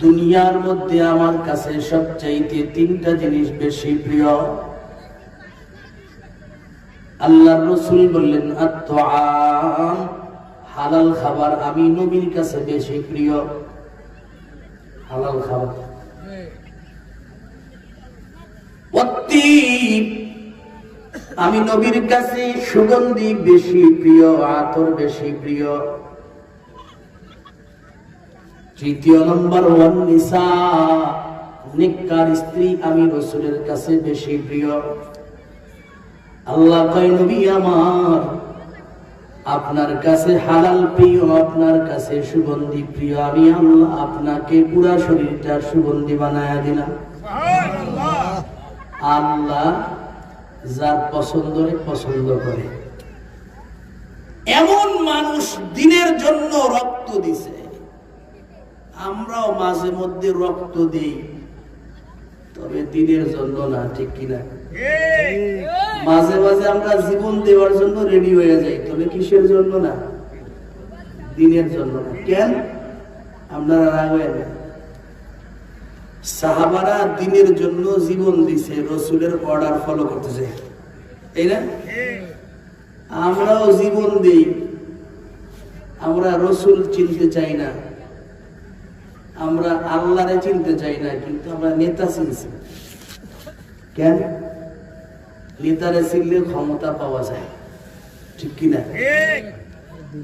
দুনিয়ার মধ্যে আমার কাছে সবচাইতে তিনটা জিনিস বেশি প্রিয়। আল্লাহর রাসূল বললেন, আত-তাআম, হালাল খাবার আমি নবীর কাছে বেশি প্রিয়। হালাল খাবার। ওয়াত-তিব, আমি নবীর কাছে সুগন্ধি বেশি প্রিয়, আতর বেশি প্রিয়। তৃতীয় নম্বর, ওয়ান-নিসা, নেককার স্ত্রী আমি রাসূলের কাছে বেশি প্রিয়। আল্লাহ কয়, নবী আমার, আপনার কাছে হালাল প্রিয়, আপনার কাছে সুগন্ধি প্রিয়, আমি আল্লাহ আপনাকে পুরা শরীরটা সুগন্ধি বানায়া দিলাম। আল্লাহ যার পছন্দ করে এমন মানুষ দিনের জন্য রক্ত দিছে। আমরাও মাঝে মধ্যে রক্ত দিই, তবে দিনের জন্য না, ঠিক কিনা? মাঝে মাঝে আমরা জীবন দেওয়ার জন্য রেডি হয়ে যাই, তবে কিসের জন্য না? দিনের জন্য না। কেন? আপনারা রাগ হয়ে না? সাহাবারা দিনের জন্য জীবন দিছে, রাসূলের অর্ডার ফলো করতেছে, তাই না? আমরাও জীবন দেই, আমরা রাসূল চিনতে চাই না, আমরা আল্লাহরে চিনতে চাই না, কিন্তু আমরা নেতা চিনছি। কেন? নেতারে চিনলে ক্ষমতা পাওয়া যায়, ঠিক কিনা?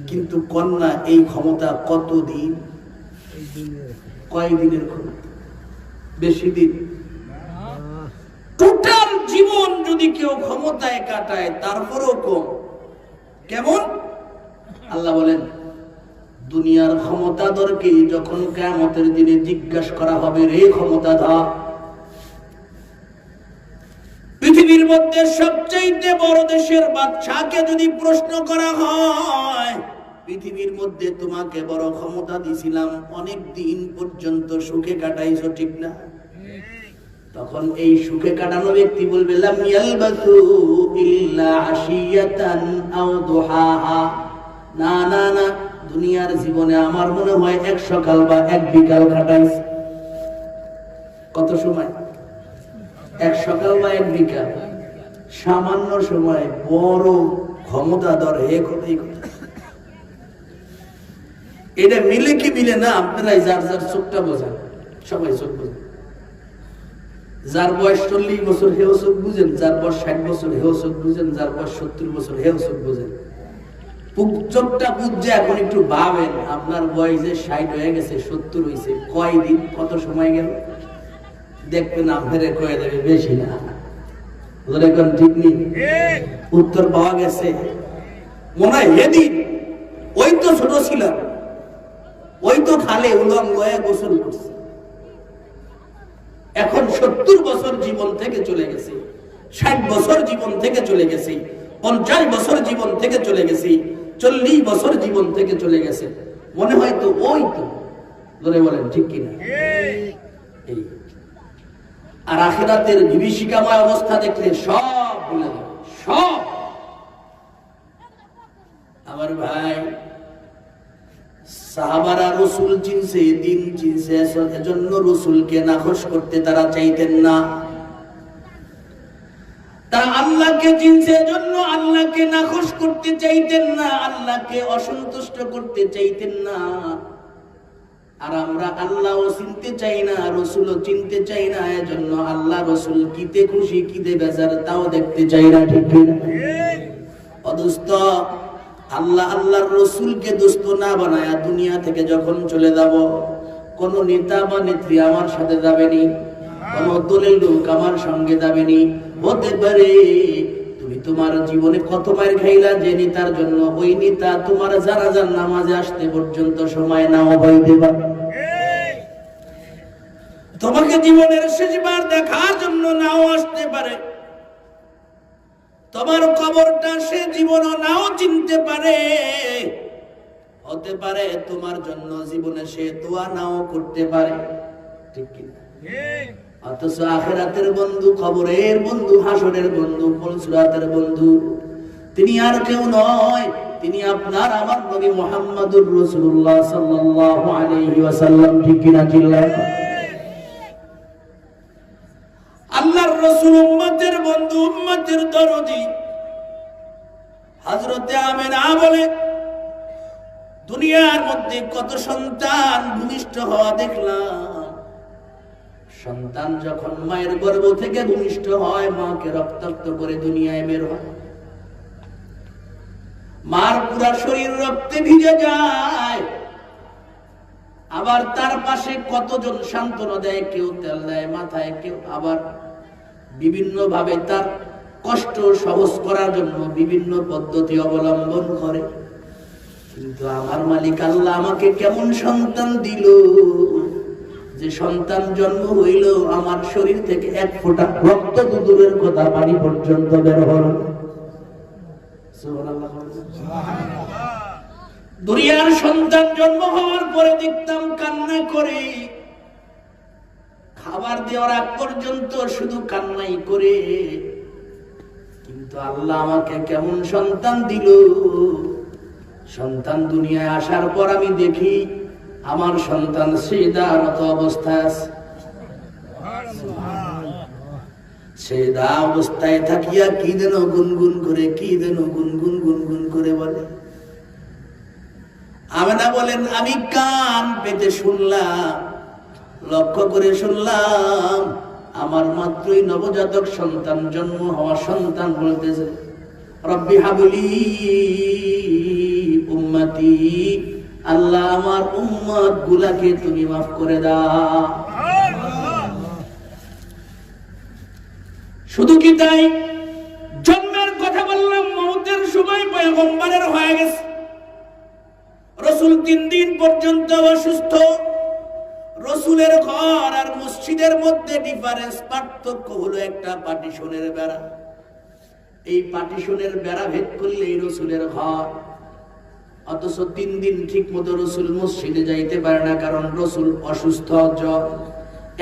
কিন্তু কন্যা এই ক্ষমতা কতদিন? কয়দিনের ক্ষমতা? বেশি দিন। টোটাল জীবন যদি কেউ ক্ষমতায় কাটায় তারপরেও কম। কেমন? আল্লাহ বলেন, দুনিয়ার ক্ষমতাধরকে যখন কিয়ামতের দিনে জিজ্ঞাসা করা হবে, রে ক্ষমতাধর, পৃথিবীর মধ্যে সবচেয়ে বড় দেশের বাদশাকে যদি প্রশ্ন করা হয়, পৃথিবীর মধ্যে তোমাকে বড় ক্ষমতা দিছিলাম, অনেক দিন পর্যন্ত সুখে কাটাইছো, ঠিক না? তখন এই সুখে কাটানো ব্যক্তি বলবে, লাম ইয়ালবাসু ইল্লা আশিয়াতান আও দুহাহা, না না না, দুনিয়ার জীবনে আমার মনে হয় এক সকাল বা এক বিকাল কাটাইছে। কত সময়? এক সকাল বা এক বিকাল, সামান্য সময়। বড় ক্ষমতাধর হে কথাই কথা। এটা মিলে কি মিলে না? আপনারাই যার যার চোখটা বোঝেন, সবাই চোখ বোঝেন। যার বয়স 40 বছর হেও চোখ বুঝেন, যার বয়স 60 বছর হেও চোখ বুঝেন, যার বয়স 70 বছর হেও চোখ বুঝেন। চোখটা বুঝছে। এখন একটু ভাবেন, আপনার বয়স 60 হয়ে গেছে, 70 হয়েছে, কয়দিন, কত সময় গেল? দেখবেন আপনারে কয়ে দেবে বেশি না। এখন ঠিক নেই, উত্তর পাওয়া গেছে। মনে হয় হেদিন ওই তো ছোট ছিলাম, ওই তো খালে উলঙ্গ হয়ে গোসল করছে। এখন 70 বছর জীবন থেকে চলে গেছে, 60 বছর জীবন থেকে চলে গেছে, 50 বছর জীবন থেকে চলে গেছে, 40 বছর জীবন থেকে চলে গেছে। মনে হয় তো ওই তো। ধরে বলেন ঠিক কিনা? এই আর আখিরাতের বিভীষিকাময় অবস্থা দেখলে সব ভুলে যাবে, সব। আমার ভাই, সাহাবারা রাসূল চিনছে, দিন চিনছে, এজন্য রাসূলকে নাখোশ করতে তারা চাইতেন না। তারা আল্লাহকে চিনছে, এজন্য আল্লাহকে নাখোশ করতে চাইতেন না, আল্লাহকে অসন্তুষ্ট করতে চাইতেন না। আর আমরা আল্লাহও চিনতে চাই না, রাসূলও চিনতে চাই না, এজন্য আল্লাহ রাসূল কিতে খুশি কিতে বেজার তাও দেখতে চাই না, ঠিক না? অদোস্ত, আল্লাহ আল্লাহর রাসূলকে দোস্ত না বানায়া দুনিয়া থেকে যখন চলে যাব, কোন নেতা বা নেত্রী আমার সাথে যাবেনি, কোন দলের লোক আমার সঙ্গে যাবেনি। হতে পারে তুমি তোমার জীবনে কত মার খাইলা যে নেতার জন্য, ওই নেতা তোমার জানাজার নামাজে আসতে পর্যন্ত সময় নাও হইতে পারে। তোমাকে জীবনের শেষবার দেখার জন্য নাও আসতে পারে। তোমার কবরটা সে জীবনও নাও চিনতে পারে। হতে পারে তোমার জন্য জীবনে সে দোয়া নাও করতে পারে, ঠিক কি? অথচ আখিরাতের বন্ধু, কবরের বন্ধু, হাসরের বন্ধু, পুলসিরাতের বন্ধু, তিনি আর কেউ নয়, তিনি আপনার আমার নবী মুহাম্মদুর রাসূলুল্লাহ সাল্লাল্লাহু আলাইহি ওয়াসাল্লাম। ঠিক কিনা চিল্লায়? আল্লাহর রাসূল উম্মতের বন্ধু, উম্মতের দরদি হযরতে আমিনা বলে, দুনিয়ার মধ্যে কত সন্তান ভূমিষ্ঠ হওয়া দেখলাম। সন্তান যখন মায়ের গর্ভ থেকে ভূমিষ্ঠ হয়, মাকে রক্তাক্ত করে দুনিয়ায় বের হয়, মার পুরা শরীর রক্তে ভিজে যায়। আবার তার পাশে কতজন সান্ত্বনা দেয়, কেউ তেল দেয় মাথায়, কেউ আবার বিভিন্ন ভাবে তার কষ্ট সহজ করার জন্য বিভিন্ন পদ্ধতি অবলম্বন করে। কিন্তু আমার মালিক আল্লাহ আমাকে কেমন সন্তান দিল, যে সন্তান জন্ম হইল আমার শরীর থেকে এক ফোঁটা রক্ত দূরের কথা পানি পর্যন্ত বের হল। দুনিয়ার সন্তান জন্ম হওয়ার পরে দেখতাম কান্না করে, খাবার দেওয়ার আগ পর্যন্ত শুধু কান্নাই করে। কিন্তু আল্লাহ আমাকে কেমন সন্তান দিল, সন্তান দুনিয়ায় আসার পর আমি দেখি আমার সন্তান সিজদারত অবস্থায় আছে। সিজদা অবস্থায় থাকিয়া কি যেন গুনগুন করে, কি যেন গুনগুন করে বলে। আমিনা বলেন, আমি কান পেতে শুনলাম, লক্ষ্য করে শুনলাম, আমার মাত্রই নবজাতক সন্তান জন্ম হওয়া সন্তান বলতেছে, রব্বি হাবলি উম্মতি, আল্লাহ আমার উম্মত গুলাকে তুমি মাফ করে দাও। শুধু কি তাই? জন্মের কথা বললাম, মওতের সময় পয়গম্বরের হয়ে গেছে। রাসূল 3 দিন পর্যন্ত অসুস্থ। রাসূলের ঘর আর মসজিদের মধ্যে ডিফারেন্স, পার্থক্য হলো একটা পার্টিশনের বেড়া। এই পার্টিশনের বেড়া ভেদ করলেই রাসূলের ঘর। অথচ 3 দিন ঠিক মতো রাসূল মসজিদে যাইতে পারে না, কারণ রাসূল অসুস্থ। জ্বর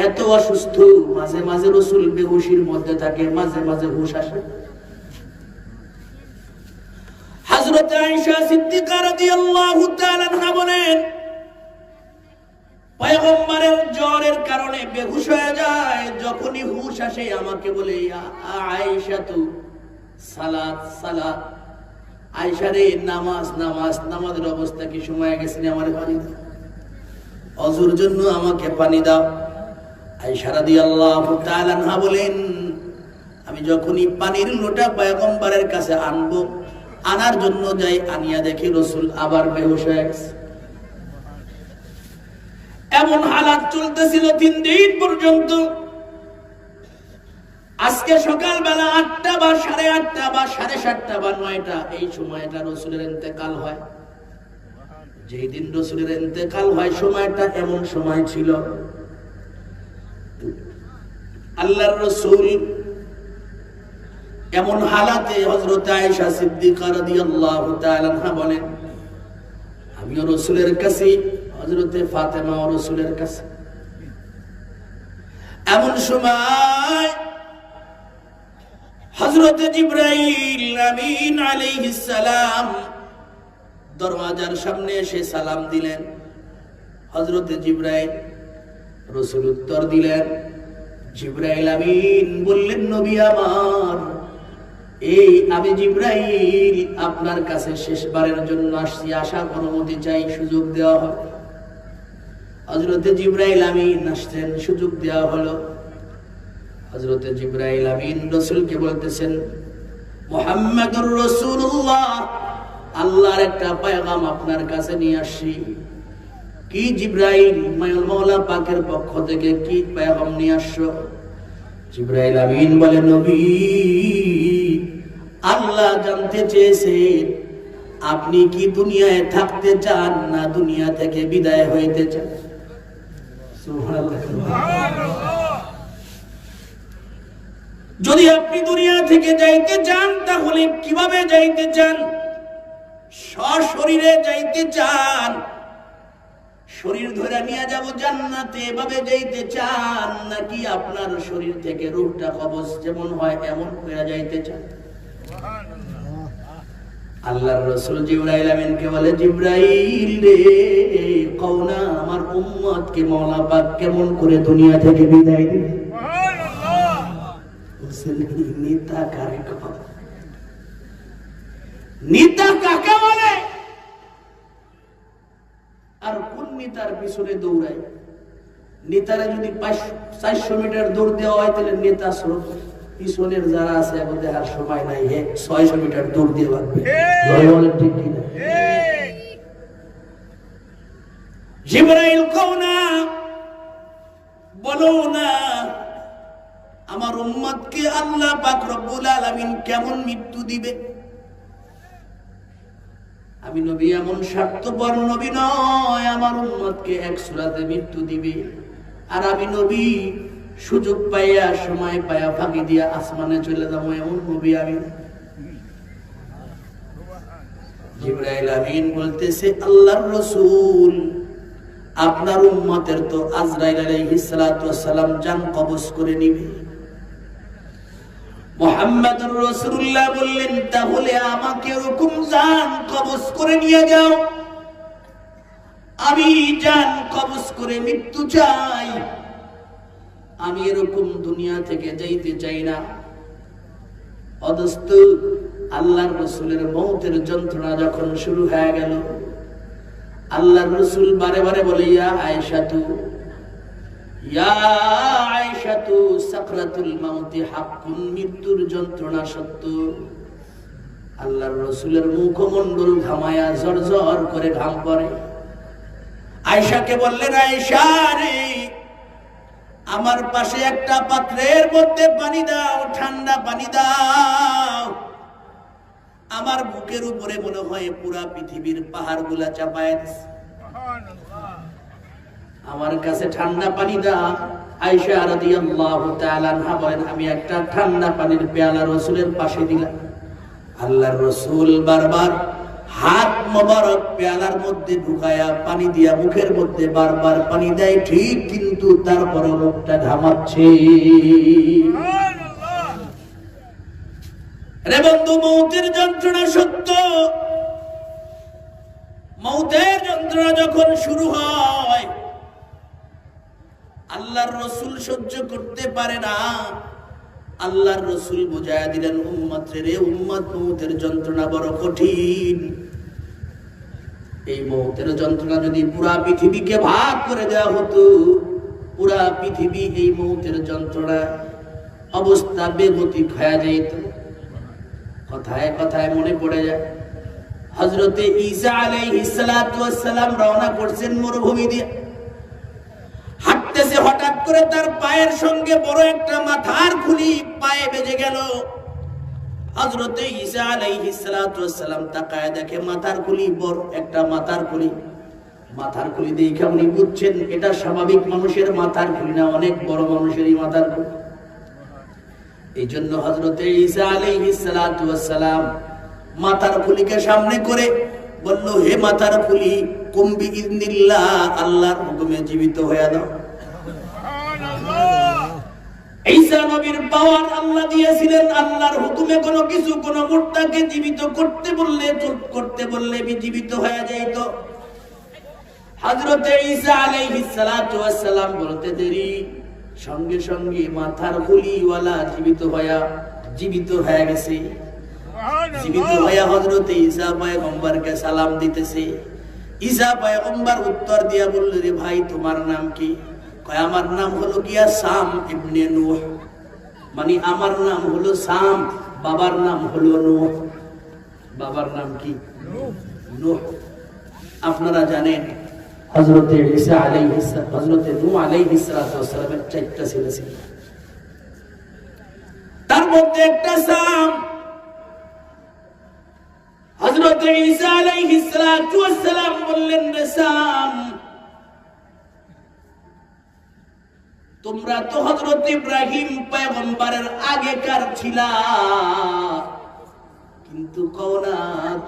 এত অসুস্থ, মাঝে মাঝে রাসূল বেহুশির মধ্যে থাকে, মাঝে মাঝে হুশ আসে। হযরত আয়েশা সিদ্দিকা রাদিয়াল্লাহু তাআলা আনহা বলেন, পয়গম্বরের জ্বরের কারণে বেহুশ হয়ে যায়। যখনই হুশ আসে আমাকে বলে, আয়েশা তু সালাত সালাত, আয়েশা রে নামাজ নামাজ, নামাজের অবস্থা কি সময় গেছে, আমার পানি দাও, অজুর জন্য আমাকে পানি দাও। আয়েশা রাদিয়াল্লাহু তাআলা আনহা বলেন, আমি যখনই পানির লোটা পয়গম্বরের কাছে আনবো, আনার জন্য যাই, আনিয়া দেখি রাসূল আবার বেহুশ হয়ে গেছে। এমন হালাত চলতেছিল 3 দিন পর্যন্ত। আজকে সকালবেলা 8টা বা 8:30 বা 7:30 বা 9টা, এই সময়টা রাসূলের ইন্তেকাল হয়। যেই দিন রাসূলের ইন্তেকাল হয়, সময়টা এমন সময় ছিল, আল্লাহর রাসূল এমন হালাতে, হযরত আয়েশা সিদ্দিকা রাদিয়াল্লাহু তাআলা আনহা বলেন, আমিও রাসূলের কাছে, হযরতে ফাতেমা ও রাসূলের কাছে। এমন সময় হযরতে জিবরাইল আমিন আলাইহিস সালাম দরওয়াজার সামনে এসে সালাম দিলেন। হযরতে জিবরাইল, রাসূল উত্তর দিলেন। জিবরাইল আমিন বললেন, নবী আমার, এই আমি জিবরাইল আপনার কাছে শেষবারের জন্য আসছি, আসার অনুমতি চাই, সুযোগ দেওয়া হবে। হযরতে জিবরাইল আমিন আসছেন, সুযোগ দেওয়া হলো। হযরতে জিবরাইল আমিন রাসূলকে বলতেছেন, মুহাম্মাদুর রাসূলুল্লাহ, আল্লাহর একটা পয়গাম আপনার কাছে নিয়ে আসছি। কি জিবরাইল, মাওলা পাকের পক্ষ থেকে কি পয়গাম নিয়ে আসছো? জিবরাইল আমিন বলেন, নবী, আল্লাহ জানতে চেয়েছে আপনি কি দুনিয়ায় থাকতে চান না দুনিয়া থেকে বিদায় হইতে চান? সুবহানাল্লাহ। যদি আপনি দুনিয়া থেকে যাইতে চান, তাহলে কিভাবে যাইতে চান? সশরীরে যাইতে চান, শরীর ধরে নিয়ে যাব জান্নাতে, এভাবে যাইতে চান, নাকি আপনার শরীর থেকে রূহটা কবজ যেমন হয় এমন হয়ে যাইতে চান? আল্লাহর রাসূল জিবরাইল আমিনকে বলে, জিবরাইল রে, কও না আমার উম্মতকে মাওলা পাক কেমন করে দুনিয়া থেকে বিদায় দিবে। সুবহানাল্লাহ। নেতা কাকে বলে? নেতা কাকে বলে? আর কোন নেতার পিছনে দৌড়ায়? নেতারা যদি 400 মিটার দৌড় দেওয়া হয় তাহলে নেতা স্রোত পিছনের যারা আছে এখন দেখার সময় নাই, 600 মিটার দৌড় দিয়ে পারবে। ঠিক কিনা? জিবরাইল কও না, বলো না আমার উম্মতকে আল্লাহ পাক রব্বুল আলামিন কেমন মৃত্যু দিবে। আমি নবী এমন স্বার্থপর নবী নয়, আমার উম্মতকে এক সূরাতে মৃত্যু দিবে। আর আমি নবী সুযোগ পাইয়া সময় পাইয়া ফাঁকি দিয়া আসমানে চলে যাবো, এমন নবী আমি। জিবরাইল আমিন বলতেছে, আল্লাহর রাসূল আপনার উম্মতের তো আজরাইল আলাইহিস সালাতু ওয়াস সালাম জান কবজ করে নিবে। মুহাম্মদুর রাসূলুল্লাহ বললেন, তাহলে আমাকে এরকম জান কবজ করে নিয়ে যাও, আমি জান কবজ করে মৃত্যু চাই, আমি এরকম দুনিয়া থেকে যাইতে চাই না। অদস্ত আল্লাহর রাসূলের মওতের যন্ত্রণা যখন শুরু হয়ে গেল, আল্লাহর রাসূল বারে বারে বলে, ইয়া আয়েশাতু, ইয়া আয়েশাতু, সাকরাতুল মাউতি হাক্কুন, মৃত্যুর যন্ত্রণা সত্য। আল্লাহর রাসূলের মুখমণ্ডল ঘামায়া ঝরঝর করে ঘাম পড়ে। আয়েশাকে বললেন, আয়েশা রে, আমার পাশে একটা পাত্রের মধ্যে পানি দাও, ঠান্ডা পানি দাও। আমার বুকের উপরে মনে হয় পুরা পৃথিবীর পাহাড় গুলা চাপায় দিছে। আমার কাছে ঠান্ডা পানি দাও। আয়েশা রাদিয়াল্লাহু তাআলা আনহা বলেন, আমি একটা ঠান্ডা পানির পেয়ালা রাসূলের পাশে দিলাম। আল্লাহর রাসূল বারবার হাত মোবারক পেয়ালার মধ্যে ঢুকায়া পানি দিয়া মুখের মধ্যে বারবার পানি দেয়, ঠিক, কিন্তু তারপরে মুখটা ঘামাচ্ছে। রে বন্ধু, মৌতের যন্ত্রণা সত্য। মৌতের যন্ত্রণা যখন শুরু হয়, আল্লাহর রাসূল সহ্য করতে পারে না। আল্লাহর রাসূল বুঝায়া দিলেন, উম্মত রে, উম্মত, মৌতের যন্ত্রণা বড় কঠিন। এই মৌতের যন্ত্রণা যদি পুরা পৃথিবীকে ভাগ করে দেওয়া হতো, পুরা পৃথিবী এই মৌতের যন্ত্রণা অবস্থা বেগতিক হয়ে যেত। কথায় কথায় মনে পড়ে যায়, হযরতে ঈসা আলাইহিস সালাতু ওয়াস সালাম রওনা করছেন মরুভূমি দিয়ে। হাঁটতেছে, হঠাৎ করে তার পায়ের সঙ্গে বড় একটা মাথার খুলি পায়ে বেজে গেল। হযরতে ঈসা আলাইহিস সালাতু ওয়াস সালাম তাকায় দেখে মাথার খুলি, বড় একটা মাথার খুলি। মাথার খুলি দেখে উনি বুঝছেন এটা স্বাভাবিক মানুষের মাথার খুলি না, অনেক বড় মানুষেরই মাথার খুলি। এই জন্য হযরতে ঈসা আলাইহিস সালাতু ওয়াস সালাম মাথার খুলিকে সামনে করে বলল, হে মাথার খুলি, কুম বিইذنিল্লাহ, আল্লাহর হুকুমে জীবিত হয়ে দাও। ঈসা নবীর পাওয়ার আল্লাহ দিয়েছিলেন, আল্লাহর হুকুমে কোনো কিছু কোনো মুর্দাকে জীবিত করতে বললে জীবিত হয়ে যাইত। হযরতে ঈসা আলাইহিস সালাতু ওয়াস সালাম বলতে দেরি, সঙ্গে সঙ্গে মাথার খুলিওয়ালা জীবিত হয়ে গেছে। জীবিত হয়ে হযরতে ঈসা পয়গম্বরকে সালাম দিতেছে। ঈসা পয়গম্বর উত্তর দিয়া বলল, রে ভাই, তোমার নাম কি? কয়, আমার নাম হলো গিয়া সাম ইবনে নূহ, মানে আমার নাম হলো সাম, বাবার নাম হলো নূহ। বাবার নাম কি? নূহ। আপনারা জানেন হযরতে ঈসা আলাইহিস সালাম, হযরতে নূহ আলাইহিস সালামের 4টা ছেলে ছিল, তার মধ্যে একটা সাম। হযরতে ঈসা আলাইহিস সালাম বললেন, রে সাম, তোমরা তো হযরত ইব্রাহিম পয়গম্বরের আগেকার ছিলা, কিন্তু কও না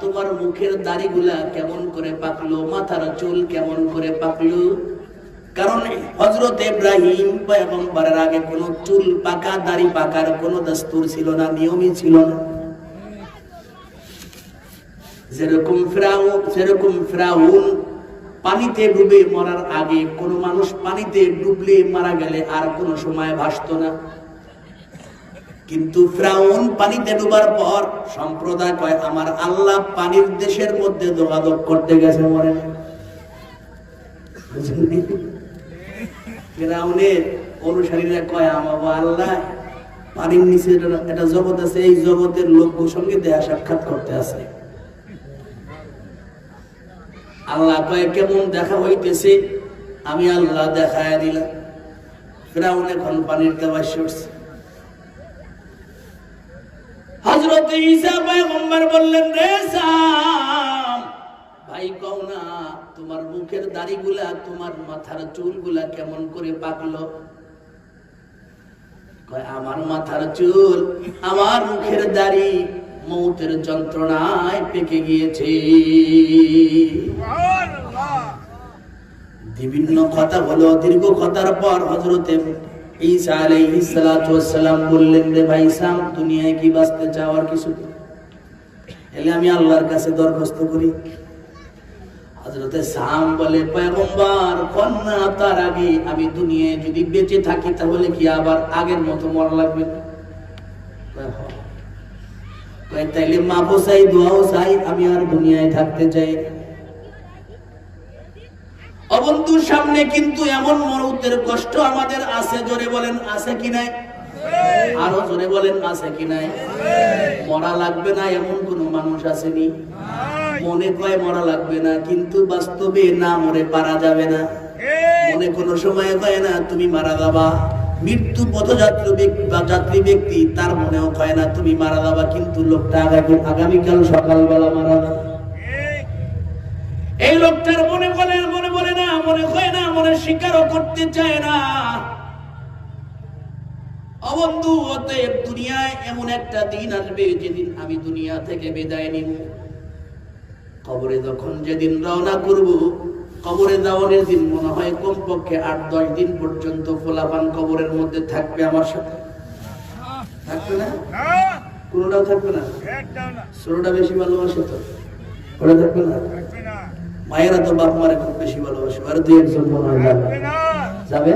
তোমার মুখের দাড়িগুলা কেমন করে পাকলো, মাথার চুল কেমন করে পাকলো? কারণ হযরত ইব্রাহিম পয়গম্বরের আগে কোনো চুল পাকা, দাড়ি পাকার কোনো দস্তুর ছিল না, নিয়মই ছিল না। যেরকম ফিরাউন পানিতে ডুবে মরার আগে, কোন মানুষ পানিতে ডুবলে মারা গেলে আর কোন সময় ভাসতো না, কিন্তু ফিরাউন পানিতে ডুবার পর সম্প্রদায় কয় আমার আল্লাহ পানির দেশের মধ্যে যোগাযোগ করতে গেছে, মরে না। ফিরাউনের অনুসারীরা কয় আমার আল্লাহ পানির নিচে একটা জগৎ আছে, এই জগতের লোকের সঙ্গে দেখা সাক্ষাৎ করতে আছে। আল্লাহ কয় কেমন দেখা হইতেছে? আমি আল্লাহ দেখায় দিলাম। ফিরাউন এখন পানির দেওয়া করছে। হযরত ঈসা পয়গম্বর বললেন, রে সাম ভাই, কও না তোমার মুখের দাড়িগুলা, তোমার মাথার চুলগুলা কেমন করে পাকলো? কয় আমার মাথার চুল, আমার মুখের দাড়ি মৌতের যন্ত্রণায় পেকে গিয়েছে। বিভিন্ন কথা হলো, দীর্ঘ কথার পর হযরতে ঈসা আলাইহিস সালাতু ওয়াস সালাম বললেন, রে ভাই সাম, দুনিয়ায় কি বাঁচতে চাও আর কিছু? এলে আমি আল্লাহর কাছে দরখাস্ত করি। হযরতে সাম বলে, পয়গম্বর কন্যা, তার আগে আমি দুনিয়ায় যদি বেঁচে থাকি তাহলে কি আবার আগের মতো মরা লাগবে? তাইলে মাফও চাই, দোয়াও চাই, আমি আর দুনিয়ায় থাকতে চাই। অবন্ধুর সামনে কিন্তু এমন মরুতের কষ্ট আমাদের আছে, জোরে বলেন আছে কি নাই? আরো জোরে বলেন আছে কি নাই? মরা লাগবে না এমন কোন মানুষ আসেনি? মনে কয় মরা লাগবে না, কিন্তু বাস্তবে না মরে পারা যাবে না। মনে কোনো সময় কয় না তুমি মারা যাবা। মৃত্যু পথযাত্রী ব্যক্তি, তার মনেও কয় না তুমি মারা যাবা, কিন্তু লোকটা আগামীকাল সকালবেলা মারা যাবে। এই লোকটার মনে বলে না, মনে হয় না, মনে স্বীকারও করতে চায় না। অবন্ধু, অতএব দুনিয়ায় এমন একটা দিন আসবে যেদিন আমি দুনিয়া থেকে বিদায় নিব। কবরে যখন যেদিন রওনা করব, কবরে যাওয়ার দিন মনে হয় কমপক্ষে 8-10 দিন পর্যন্ত ফোলাপান কবরের মধ্যে থাকবে আমার সাথে। থাকবে না? কোনটাও থাকবে না। ছোটটা বেশি ভালোবাসে তো, ওরা থাকবে না। মায়েরা তো বাপ মারে খুব বেশি ভালোবাসে, আর 2-1 জন মনে হয় যাবে।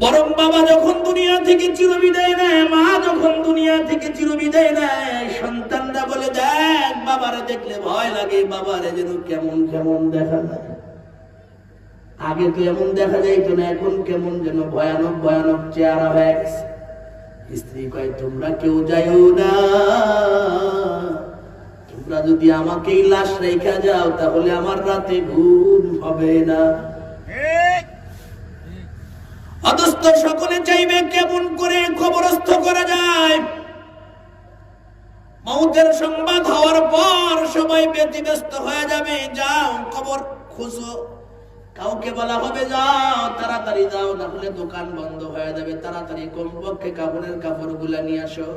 বরং বাবা যখন দুনিয়া থেকে চিরবিদায় নেয়, মা যখন দুনিয়া থেকে চিরবিদায় নেয়, সন্তানরা বলে, দেখ বাবারে দেখলে ভয় লাগে, বাবারে যেন কেমন কেমন দেখা যায়। আগে তো এমন দেখা যাইতো না, এখন কেমন যেন ভয়ানক ভয়ানক চেহারা হয়ে গেছে। স্ত্রী কয়, তোমরা কেউ যাইও না, তোমরা যদি আমাকেই লাশ রেখা যাও তাহলে আমার রাতে ঘুম হবে না। অথচ সকলে চাইবে কেমন করে কবরস্থ করা যায়। মৌতের সংবাদ হওয়ার পর সবাই ব্যতিব্যস্ত হয়ে যাবে, যাও কবর খুঁজো। কাউকে বলা হবে যাও তাড়াতাড়ি যাও, না হলে দোকান বন্ধ হয়ে যাবে, তাড়াতাড়ি কমপক্ষে কাপড়ের কাপড়গুলা নিয়ে আসো,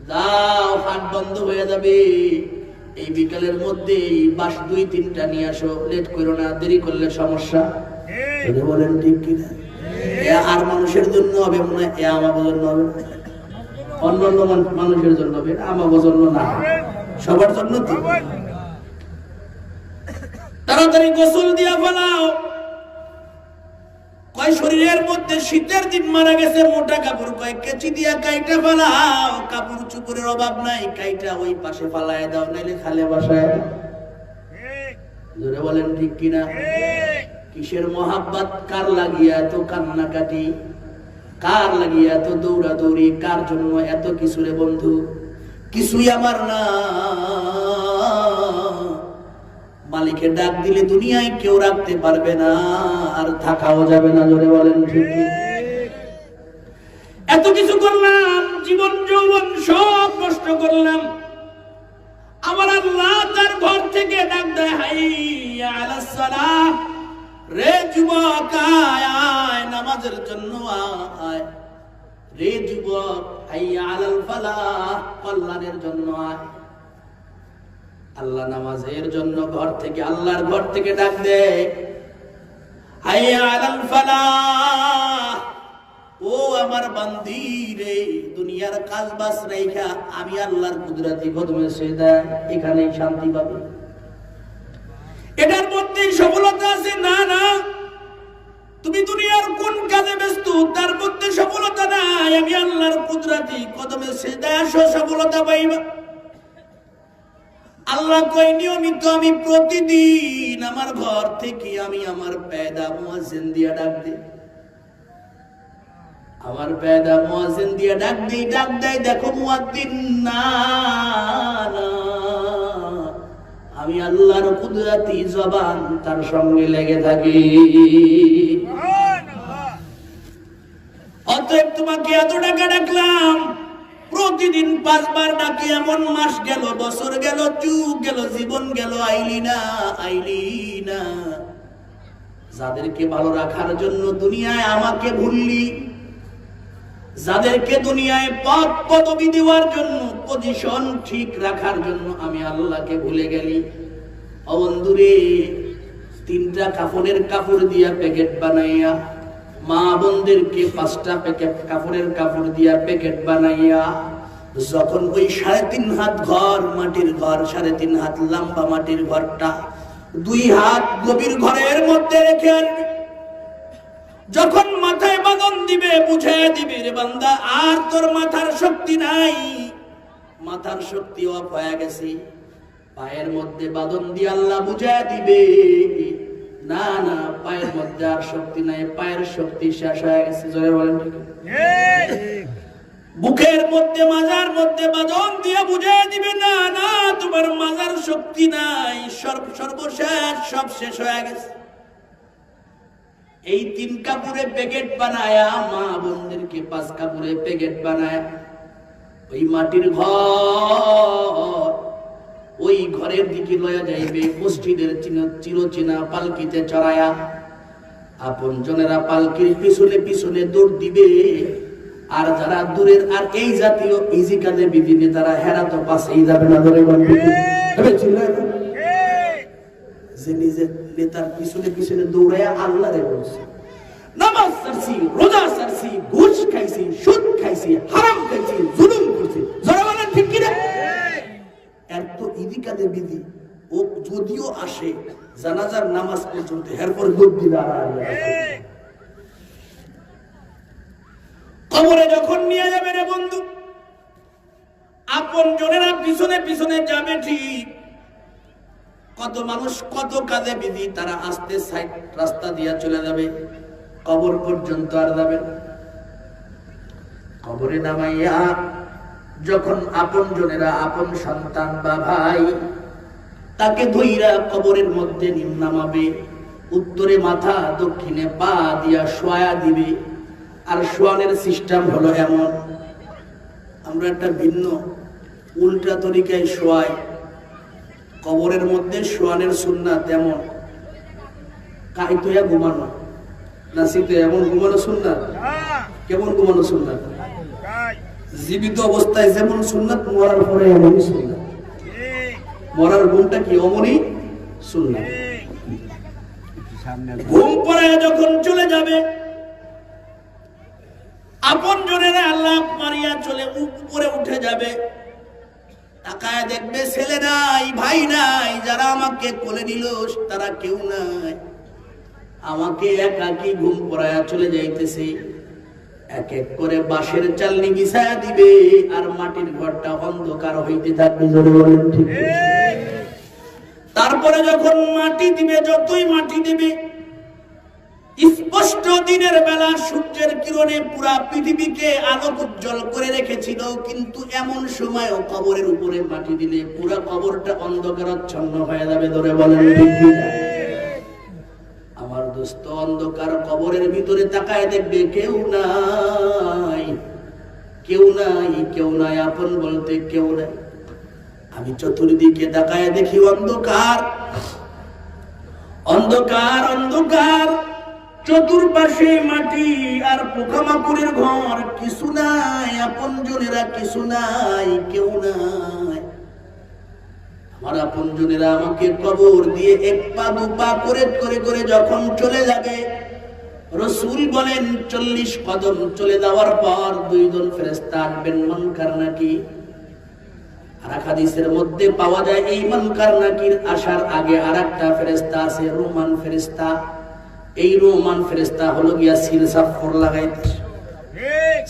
যাও হাট বন্ধ হয়ে যাবে, এই বিকালের মধ্যে বাস 2-3টা নিয়ে আসো, লেট করো না, দেরি করলে সমস্যা। বলেন ঠিক কিনা? আর মানুষের জন্য হবে মনে হয়, আমার জন্য হবে, অন্য মানুষের জন্য হবে, আমার জন্য না, সবার জন্য তো। তাড়াতাড়ি গোসল দিয়া ফেলাও। কয় শরীরের মধ্যে শীতের দিন মারা গেছে, মোটা কাপড় কয় কেচি দিয়া কাইটা ফেলাও, কাপড় চুপড়ের অভাব নাই, কাইটা ওই পাশে ফালায় দাও, নাইলে খালে বাসায়। জোরে বলেন ঠিক কিনা? কিসের মহাব্বত, কার লাগিয়া এত কান্নাকাটি, কার লাগিয়া এত দৌড়াদৌড়ি, কার জন্য এত কিছু রে বন্ধু? কিছুই আমার না। মালিকের ডাক দিলে দুনিয়ায় কেউ রাখতে পারবে না, আর থাকাও যাবে না। জোরে বলেন ঠিক? এত কিছু করলাম, জীবন যৌবন সব নষ্ট করলাম, আমার আল্লাহ তার ঘর থেকে ডাক দেয়, হাইয়া আলাস সালাহ, রে যুবক আয় নামাজের জন্য আয়, রে যুবক হাইয়া আলাল ফালাহ, কল্যাণের জন্য আয়। আল্লাহ নামাজের জন্য ঘর থেকে, আল্লাহর ঘর থেকে ডাক দেয়, হাইয়া আলাল ফালাহ, ও আমার বান্দি রে, দুনিয়ার কাজ বাস রাইখা আমি আল্লাহর কুদরতি কদমে সেজদা, এখানেই শান্তি পাবে। এটার মধ্যে সফলতা আছে? না না, তুমি দুনিয়ার কোন কাজে ব্যস্ত তার মধ্যে সফলতা নাই। আমি আল্লাহর কুদরতি কদমে সেজদায় আসো, সফলতা পাইবা। আল্লাহ কই নিয়মিত আমি প্রতিদিন আমার ঘর থেকে আমি আমার পেদা মুয়াজ্জিন দিয়া ডাক দিই, আমার পেদা মুয়াজ্জিন দিয়া ডাক দিই, ডাক দেয় দেখো মুয়াজ্জিন না, আমি আল্লাহর কুদরতি জবান তার সঙ্গে লেগে থাকি। অতএব তোমাকে এত টাকা ডাকলাম, প্রতিদিন 5 বার ডাকি, এমন মাস গেল, বছর গেল, যুগ গেল, জীবন গেল, আইলি না, আইলি না। যাদেরকে ভালো রাখার জন্য দুনিয়ায় আমাকে ভুললি, যাদেরকে দুনিয়ায় পদ পদবি দেওয়ার জন্য, পজিশন ঠিক রাখার জন্য আমি আল্লাহকে ভুলে গেলি। ও বন্ধুরে, 3টা কাফনের কাপড় দিয়া প্যাকেট বানাইয়া, মা বোনদেরকে 5টা প্যাকেট কাপড়ের কাপড় দিয়া প্যাকেট বানাইয়া, যখন ওই 3.5 হাত ঘর, মাটির ঘর, 3.5 হাত লম্বা মাটির ঘরটা 2 হাত গভীর ঘরের মধ্যে রেখে আনবে, যখন মাথায় বাঁধন দিবে, বুঝে দিবে রে বান্দা আর তোর মাথার শক্তি নাই, মাথার শক্তি অফ হয়ে গেছে, পায়ের মধ্যে বাঁধন দিয়ে আল্লাহ বুঝে দিবে না না, পায়ের মধ্যে আর শক্তি নাই, পায়ের শক্তি শেষ হয়ে গেছে। জয় বলেন ঠিক। বুকের মধ্যে, মাজার মধ্যে বাঁধন দিয়ে বুঝে দিবে না না, তোমার মাজার শক্তি নাই, সর্বশেষ সব শেষ হয়ে গেছে। এই 3 কাপড়ে প্যাকেট বানায়া, মা বোনদেরকে 5 কাপড়ে প্যাকেট বানায়া, ওই মাটির ঘর, ওই ঘরের দিকে লয়া যাইবে, মসজিদের চিরচেনা পালকিতে চড়ায়া, আপন জনেরা পালকির পিছনে পিছনে দৌড় দিবে, আর যারা দূরের আর এই জাতীয় ইজিকালে বিভিন্ন তারা হেরা তো পাশেই যাবে না। ধরে যে নিজের নেতার পিছনে পিছনে দৌড়াইয়া আল্লাহরে বলছে, নামাজ ছাড়ছি, রোজা ছাড়ছি, ঘুষ খাইছি, সুদ খাইছি, হারাম খাইছি, জুলুম করছি। যারা বলেন ঠিক কিনা? এত ইদিকাদের বিধি ও যদিও আসে জানাজার নামাজ পর্যন্ত, এরপর কবরে যখন নিয়ে যাবে রে বন্ধু, আপন জনেরা পিছনে পিছনে যাবে ঠিক, কত মানুষ কত কাজে বিধি, তারা আস্তে সাইড রাস্তা দিয়া চলে যাবে, কবর পর্যন্ত আর যাবে। কবরে নামাইয়া যখন আপন জনেরা, আপন সন্তান বা ভাই তাকে ধইরা কবরের মধ্যে নামাবে, উত্তরে মাথা, দক্ষিণে পা দিয়া শোয়া দিবে। আর শোয়ানের সিস্টেম হলো এমন, আমরা একটা ভিন্ন উল্টা তরিকায় শোয়াই। কবরের মধ্যে শোয়ানের সুন্নাত তেমন কাইতয়া ঘুমানো, নাসিতে এমন ঘুমানো সুন্নাত। কেমন ঘুমানো সুন্নাত? জীবিত অবস্থায় যেমন সুন্নাত, মরার পরে এমনই সুন্নাত। মরার ঘুমটা কি অমনই সুন্নাত। ঘুম পড়ে যখন চলে যাবে, আপন জনেরা আল্লাহ মারিয়া চলে উপরে উঠে যাবে, তাকায় দেখবে ছেলে নাই, ভাই নাই, যারা আমাকে কোলে নিল তারা কেউ নাই, আমাকে একাকী ঘুম পড়ায়া চলে যাইতেছে। এক এক করে বাঁশের চালনি বিছায়া দিবে, আর মাটির ঘরটা অন্ধকার হইতে থাকবে। জোরে বলেন ঠিক। তারপরে যখন মাটি দিবে, যতই মাটি দিবে, স্পষ্ট দিনের বেলা সূর্যের কিরণে পুরা পৃথিবীকে আলোক উজ্জ্বল করে রেখেছিল, কিন্তু এমন সময়ও কবরের উপরে মাটি দিলে পুরা কবরটা অন্ধকারাচ্ছন্ন হয়ে যাবে। ধরে বলেন ঠিক। আমার দোস্ত, অন্ধকার কবরের ভিতরে তাকায় দেখবে কেউ নাই, কেউ নাই, কেউ নাই, আপন বলতে কেউ নাই। আমি চতুর্দিকে তাকায় দেখি অন্ধকার, অন্ধকার, অন্ধকার, চতুর্পাশে মাটি আর পোকামাকড়ের ঘর, কিছু নাই, আপন জনেরা কিছু নাই, কেউ নাই। আমার আপন জনেরা আমাকে কবর দিয়ে 1 পা 2 পা করে করে করে যখন চলে যাবে, রাসূল বলেন 40 কদম চলে যাওয়ার পর দুইজন ফেরেশতা আসবেন মুনকার নাকির। আর হাদিসের মধ্যে পাওয়া যায় এই মুনকার নাকির আসার আগে আরেকটা ফেরেশতা আছে, রোমান ফেরেশতা। এই রোমান ফেরেশতা হলো গিয়া সিল সাফর লাগাইতে,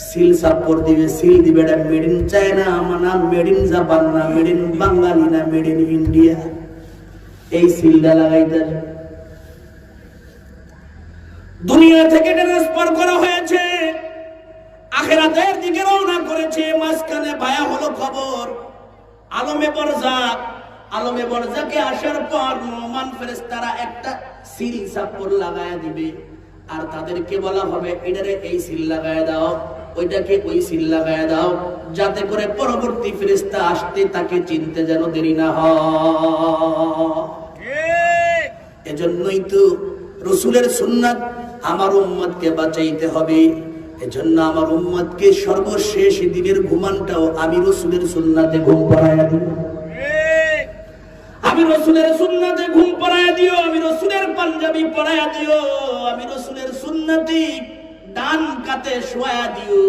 সিল সাফর দিবে, সিল দিবে। এটা মেড ইন চায়না, না মেড ইন জাপান, না মেড ইন বাঙালি, না মেড ইন ইন্ডিয়া। এই সিলটা লাগাইতে দুনিয়া থেকে ট্রান্সফার করা হয়েছে, আখিরাতের দিকে রওনা করেছে। মাঝখানে ভায়া হলো খবর আলমে বরজাক। আলমে বরজাকে আসার পর রোমান ফেরেশতারা একটা সিল সাপড় লাগায়া দিবে, আর তাদেরকে বলা হবে এটারে এই সিল লাগায়া দাও, ওইটাকে ওই সিল লাগায়া দাও, যাতে করে পরবর্তী ফেরেশতা আসতে তাকে চিনতে যেন দেরি না হয়। এজন্যই তো রাসূলের সুন্নাত আমার উম্মতকে বাঁচাইতে হবে। এজন্য আমার উম্মতকে সর্বশেষ দিনের ঘুমানটাও আমি রাসূলের সুন্নাতে ঘুম পড়ায়া দিব। আমি রাসূলের সুন্নাতে ঘুম পড়ায়া দিও, আমি রাসূলের পাঞ্জাবি পড়ায়া দিও, আমি রাসূলের সুন্নতি ডান কাতে শোয়া দিও,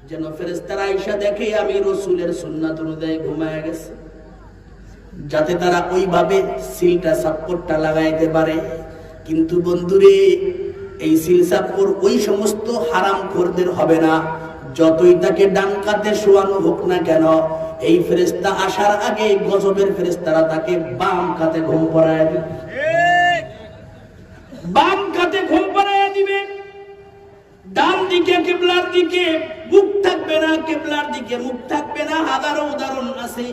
যেন ফেরেশতারা আয়েশা দেখে আমি রাসূলের সুন্নাত অনুযায়ী ঘুমায়া গেছি, যাতে তারা ওইভাবে সিলটা সাপোর্টটা লাগাইতে পারে। কিন্তু বন্ধুরে, এই সিল সাপোর্ট ওই সমস্ত হারামখোরদের হবে না, যতই তাকে ডান কাতে শোয়ানো হোক না কেন। এই ফেরেশতা আসার আগে গজবের ফেরেশতারা তাকে বাম কাতে ঘুম পড়ায় দিবে, বাম কাতে ঘুম পড়ায় দিবে। ডান দিকে কিবলার দিকে মুখ থাকবে না, কিবলার দিকে মুখ থাকবে না। হাজারো উদাহরণ আছে,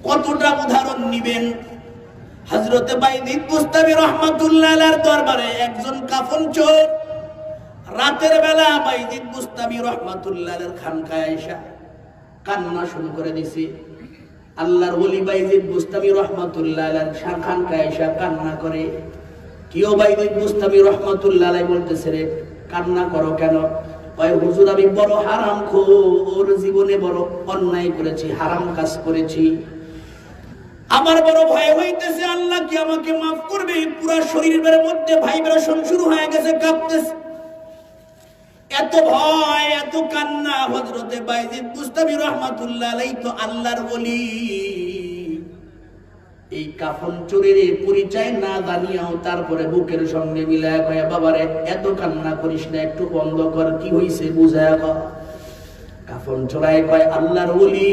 কতটা উদাহরণ নিবেন। হযরতে বাইজিদ বুস্তামি রাহমাতুল্লাহ আলাইহির দরবারে একজন কাফন চোর রাতের বেলা বাইজিদ বুস্তামি রাহমাতুল্লাহ আলাইহির খানকায় আয়েশা কান্না শুরু করে দিছে। আল্লাহর ওলি বাইজিদ বুস্তামি রাহমাতুল্লাহ আলাইহির খানকায় আয়েশা কান্না করে। কিও বাইজিদ বুস্তামি রাহমাতুল্লাহ আলাইহি বলতেছে, রে কান্না করো কেন? কয় হুজুর, আমি বড় হারামখোর, জীবনে বড় অন্যায় করেছি, হারাম কাজ করেছি, আমার বড় ভয় হইতেছে আল্লাহ কি আমাকে মাফ করবে। পুরা শরীরের মধ্যে ভাইব্রেশন শুরু হয়ে গেছে, কাঁপতেছে, এত ভয়, এত কান্না। হযরতে বাইজিদ বুস্তামি রাহমাতুল্লাহ আলাইহি তো আল্লাহর ওলি, এই কাফন চোরের পরিচয় না জানিয়াও তারপরে বুকের সঙ্গে মিলায় কয়, বাবারে এত কান্না করিস না, একটু বন্ধ কর, কি হইছে বুঝায়া কর। কাফন চোরায় কয়, আল্লাহর ওলি,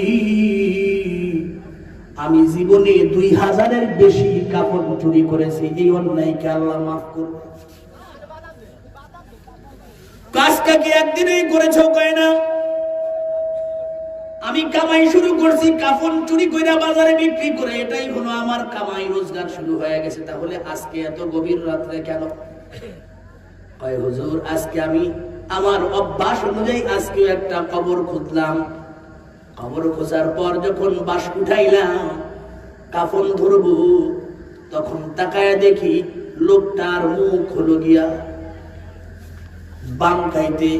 আমি জীবনে 2000-এর বেশি কাপড় চুরি করেছি, এই অন্যায়কে আল্লাহ মাফ করবে। কাজটা কি একদিনেই করেছো? কয় না, আমি কামাই শুরু করছি কাফন চুরি কইরা বাজারে বিক্রি করে, এটাই হলো আমার কামাই, রোজগার শুরু হয়ে গেছে। তাহলে আজকে এত গভীর রাত্রে কেন? কয় হুজুর, আজকে আমি আমার অভ্যাস অনুযায়ী আজকেও একটা কবর খুঁজলাম। কবর খোঁজার পর যখন বাঁশ উঠাইলাম, কাফন ধরবো, তখন তাকায় দেখি লোকটার মুখ হলো গিয়া বাম কাইতে,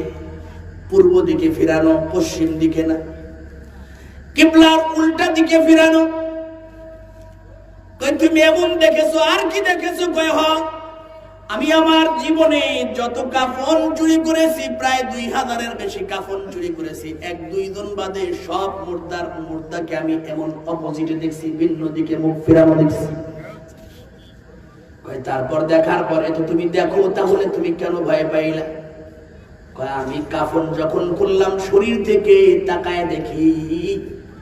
পূর্ব দিকে ফিরানো, পশ্চিম দিকে না, কিবলার উল্টা দিকে ফিরানো। কই তুমি এমন দেখেছো? আর কি দেখেছো? কয় হ, আমি আমার জীবনে যত কাফন চুরি করেছি, প্রায় 2000-এর বেশি কাফন চুরি করেছি, 1-2 জন বাদে সব মুর্দাকে আমি এমন অপোজিটে দেখছি, ভিন্ন দিকে মুখ ফিরানো দেখছি। কয় তারপর দেখার পরে তো তুমি দেখো, তাহলে তুমি কেন ভয় পাইলা? কয় আমি কাফন যখন খুললাম, শরীর থেকে তাকায় দেখি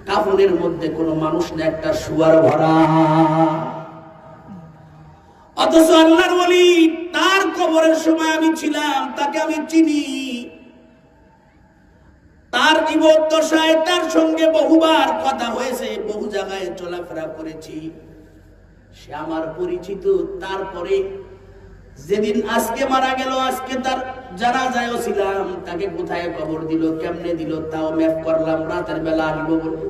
কাফনের মধ্যে কোনো মানুষ না, একটা শুয়ার ভরা। অথচ আল্লাহর ওলি, তার কবরের সময় আমি ছিলাম, তাকে আমি চিনি, তার জীবদ্দশায় তার সঙ্গে বহুবার কথা হয়েছে, বহু জায়গায় চলাফেরা করেছি, সে আমার পরিচিত। তারপরে যেদিন আজকে মারা গেল, আজকে তার জানাজায়ও ছিলাম, তাকে কোথায় কবর দিল, কেমনে দিল, তাও ম্যাপ করলাম, রাতের বেলা আসব বলে।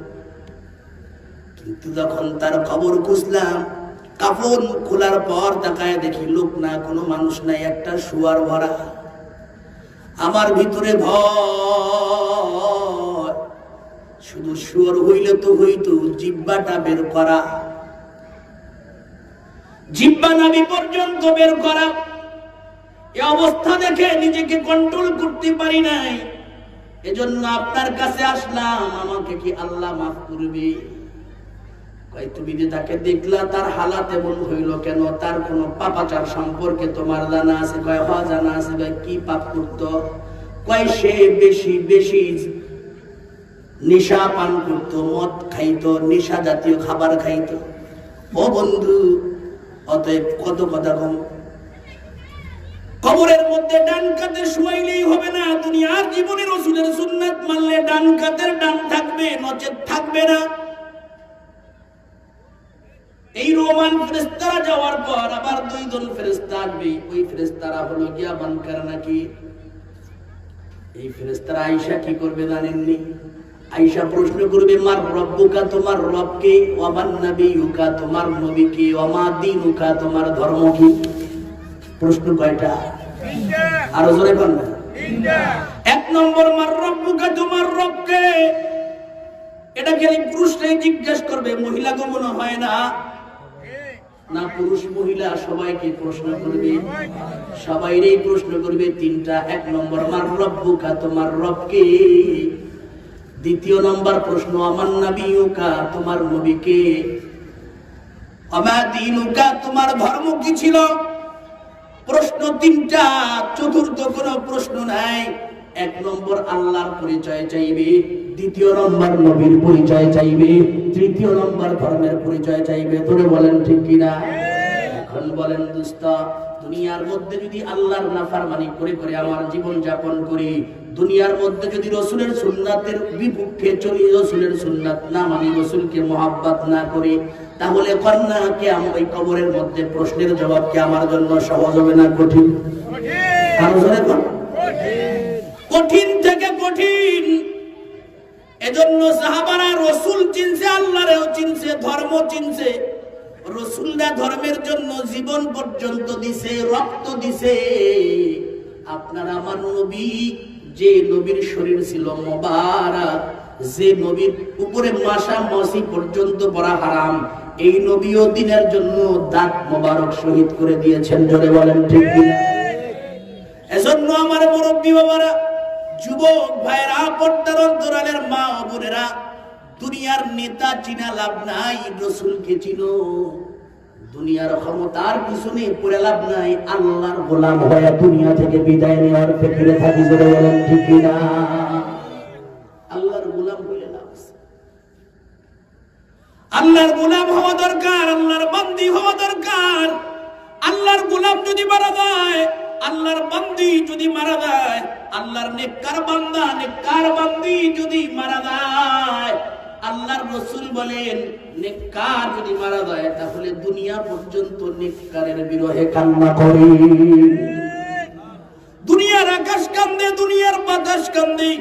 কিন্তু যখন তার কবর খুঁজলাম, কাফন খোলার পর তাকায় দেখি লোক না, কোনো মানুষ নাই, একটা শুয়ার ভরা। আমার ভিতরে ভয়, শুধু শুয়ার হইলে তো হইতো, জিহ্বাটা বের করা, জিহ্বা নাভি পর্যন্ত বের করা। এই অবস্থা দেখে নিজেকে কন্ট্রোল করতে পারি নাই, এজন্য আপনার কাছে আসলাম, আমাকে কি আল্লাহ মাফ করবে? কই তুমি যে তাকে দেখলা তার হালাত এমন হইল কেন? তার কোন পাপাচার সম্পর্কে তোমার জানা আছে? কয় হ্যাঁ জানা আছে। ভাই কি পাপ করতো? কয় সে বেশি বেশি নেশা পান করতো, মদ খাইতো, নেশা জাতীয় খাবার খাইতো। ও বন্ধু, অতএব কত কথা কম, কবরের মধ্যে ডান কাতে শুয়াইলেই হবে না। দুনিয়ার জীবনে রাসূলের সুন্নাত মানলে ডান কাতের ডান থাকবে, নচেত থাকবে না। এই রোমান ফেরেশতারা যাওয়ার পর আবার দুইজন ফেরেশতা আসবে। ওই ফেরেশতারা হলো গিয়া বানকার নাকি। এই ফেরেশতারা আয়েশা কি করবে জানেননি? আয়েশা প্রশ্ন করবে, মার রব্বুকা, তোমার রবকে, ওয়া মান নাবিয়ুকা, তোমার নবীকে, ওয়া মা দীনুকা, তোমার ধর্ম কি? প্রশ্ন কয়টা? আরো জোরে বল না। এক নম্বর, মার রব্বুকা, তোমার রবকে। এটা খালি পুরুষরাই জিজ্ঞেস করবে, মহিলা গো মনে হয় না। না, পুরুষ মহিলা সবাইকে প্রশ্ন করবে, সবাইরই প্রশ্ন করবে তিনটা। এক নম্বর, মার রব্বুকা, তোমার রবকে। দ্বিতীয় নম্বর প্রশ্ন, আমার নাবিয়ুকা, তোমার নবীকে। আমা দীনুকা, তোমার ধর্ম কি ছিল? প্রশ্ন তিনটা, চতুর্থ কোনো প্রশ্ন নাই। এক নম্বর আল্লাহর পরিচয় চাইবে, দ্বিতীয় নম্বর নবীর পরিচয় চাইবে, তৃতীয় নম্বর ধর্মের পরিচয় চাইবে। ধরে বলেন ঠিক কিনা? এখন বলেন দোস্ত, দুনিয়ার মধ্যে যদি আল্লাহর নাফরমানি করে করে আমার জীবন যাপন করি, দুনিয়ার মধ্যে যদি রাসূলের সুন্নাতের বিপক্ষে চলি, রাসূলের সুন্নাত না মানি, রাসূলকে মহব্বত না করি, তাহলে কন্যা কে ওই কবরের মধ্যে প্রশ্নের জবাব কি আমার জন্য সহজ হবে না কঠিন? কঠিন থেকে কঠিন। এজন্য সাহাবারা রাসূল চিনছে, আল্লাহরেও চিনছে, ধর্ম চিনছে। রাসূলরা ধর্মের জন্য জীবন পর্যন্ত দিছে, রক্ত দিছে। আপনার আমার নবী, যে নবীর শরীর ছিল মোবারক, যে নবীর উপরে মাসা মাসি পর্যন্ত পড়া হারাম, এই নবীও দিনের জন্য দাঁত মোবারক শহীদ করে দিয়েছেন। জোরে বলেন ঠিক কিনা? এজন্য আমার মুরব্বী বাবারা, যুবক ভাইরা, পর্দার অন্তরালের মা ও বোনেরা, দুনিয়ার নেতা চিনা লাভ নাই, রাসূলকে চিনো। দুনিয়ার ক্ষমতার পিছনে পড়ে লাভ নাই, আল্লাহর গোলাম হয়ে দুনিয়া থেকে বিদায় নেওয়ার ফিকিরে থাকি। জোরে বলেন ঠিক কিনা? আল্লাহর গোলাম হইলে লাভ আছে। আল্লাহর গোলাম হওয়া দরকার, আল্লাহর বান্দি হওয়া দরকার। আল্লাহর গোলাম যদি মারা যায়, আল্লাহর বান্দি যদি মারা যায়, আল্লাহর নেককার বান্দা, নেককার বান্দি যদি মারা যায়, আল্লাহর রাসূল বলেন নেককার যদি মারা যায়, তাহলে দুনিয়া পর্যন্ত নেককারের বিরহে কান্না করে। দুনিয়ার আকাশ কান্দে, দুনিয়ার বাতাস কান্দে,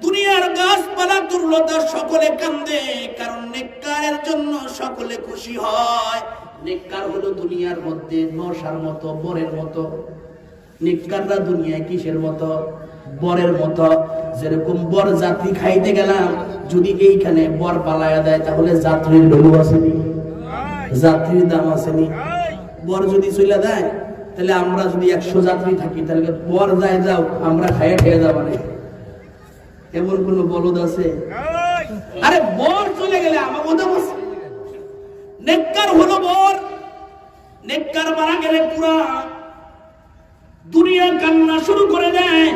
দুনিয়ার গাছপালা দুর্লতা সকলে কান্দে, কারণ নেককারের জন্য সকলে খুশি হয়। নেককার হলো দুনিয়ার মধ্যে নশার মতো, বরের মতো। নেককাররা দুনিয়ায় কিসের মতো? বরের মতো। যেরকম বর যাত্রী খাইতে গেলাম, যদি এইখানে বর পালায়া দেয়, তাহলে যাত্রীর ভ্যালু আসেনি, যাত্রীর দাম আসেনি। বর যদি চলে দেয়, তাহলে আমরা যদি 100 যাত্রী থাকি, তাহলে বর যায় যাও, আমরা খাইয়ে খেয়ে যাবো না। এমন কোন বলদ আছে? আরে বর চলে গেলে আমার কথা বলছে। নেককার হলো বর। নেককার মারা গেলে পুরা দুনিয়া কান্না শুরু করে দেয়।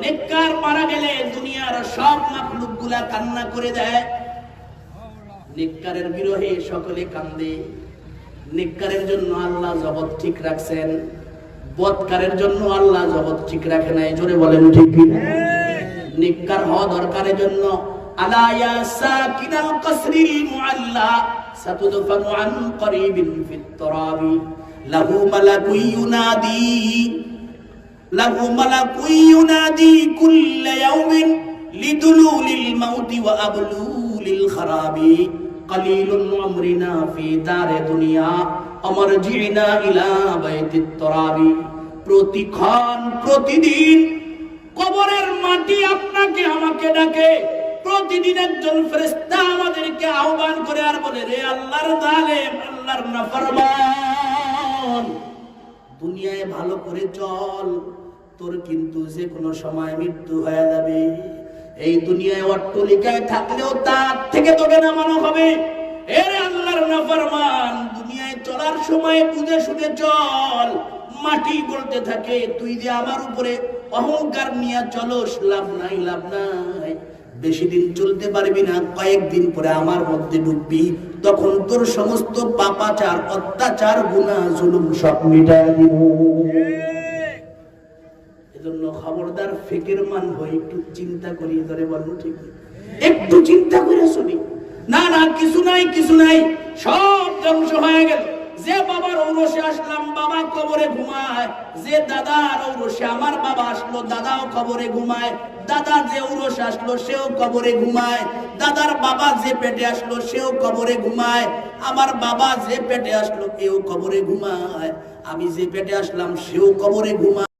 নেককার মারা গেলে দুনিয়ার সব মাখলুক গুলা কান্না করে দেয়। নেককারের বিরহে সকলে কান্দে। নেককারের জন্য আল্লাহ জগৎ ঠিক রাখছেন, বদকারের জন্য আল্লাহ জগৎ ঠিক রাখে নাই। জোরে বলেন ঠিক কি? নেককার হওয়া দরকারের জন্য আলা ইয়া সাকিনাল কসরিল মুআল্লা সাতুদফানু আন করিবিন ফিত তুরাবি লাহু মালাকুন ইউনাদি, লাহু মালাকুন ইউনাদি কুল্লা ইয়াউমিন লিদুলুলিল মাউতি ওয়া আবলুলিল খারাবি কলিলুন উমরিনা ফি দারে দুনিয়া আমরজিনা ইলা বাইতিত তুরাবি। প্রতিক্ষণ প্রতিদিন কবরের মাটি আপনাকে আমাকে ডাকে। প্রতিদিন একজন ফেরেশতা আমাদেরকে আহ্বান করে আর বলে, রে আল্লাহর জালেম, আল্লাহর নাফরমান, দুনিয়ায় ভালো করে চল, তোর কিন্তু যে কোনো সময় মৃত্যু হয়ে যাবে। এই দুনিয়ায় অট্টালিকায় থাকলেও তার থেকে তোকে নামানো হবে। এর আল্লাহর নাফরমান, দুনিয়ায় চলার সময় বুঝে শুনে চল। মাটি বলতে থাকে তুই যে আমার উপরে অহংকার নিয়ে চলস, লাভ নাই, লাভ নাই। বেশি দিন চলতে পারবি না, কয়েকদিন পরে আমার মধ্যে ঢুকবি, তখন তোর সমস্ত পাপাচার, অত্যাচার, গুনাহ, জুলুম সব মিটায় দিব। এজন্য খবরদার ফিকির মান হয়ে একটু চিন্তা করি, ধরে বলুন ঠিক, একটু চিন্তা করে শুনি। না না, কিছু নাই, কিছু নাই, সব ধ্বংস হয়ে গেল। যে বাবার ঔরসে আসলাম, বাবা কবরে ঘুমায়। যে দাদার ঔরসে আমার বাবা আসলো, দাদাও কবরে ঘুমায়। দাদা যে ঔরসে আসলো, সেও কবরে ঘুমায়। দাদার বাবা যে পেটে আসলো, সেও কবরে ঘুমায়। আমার বাবা যে পেটে আসলো, এও কবরে ঘুমায়। আমি যে পেটে আসলাম, সেও কবরে ঘুমায়।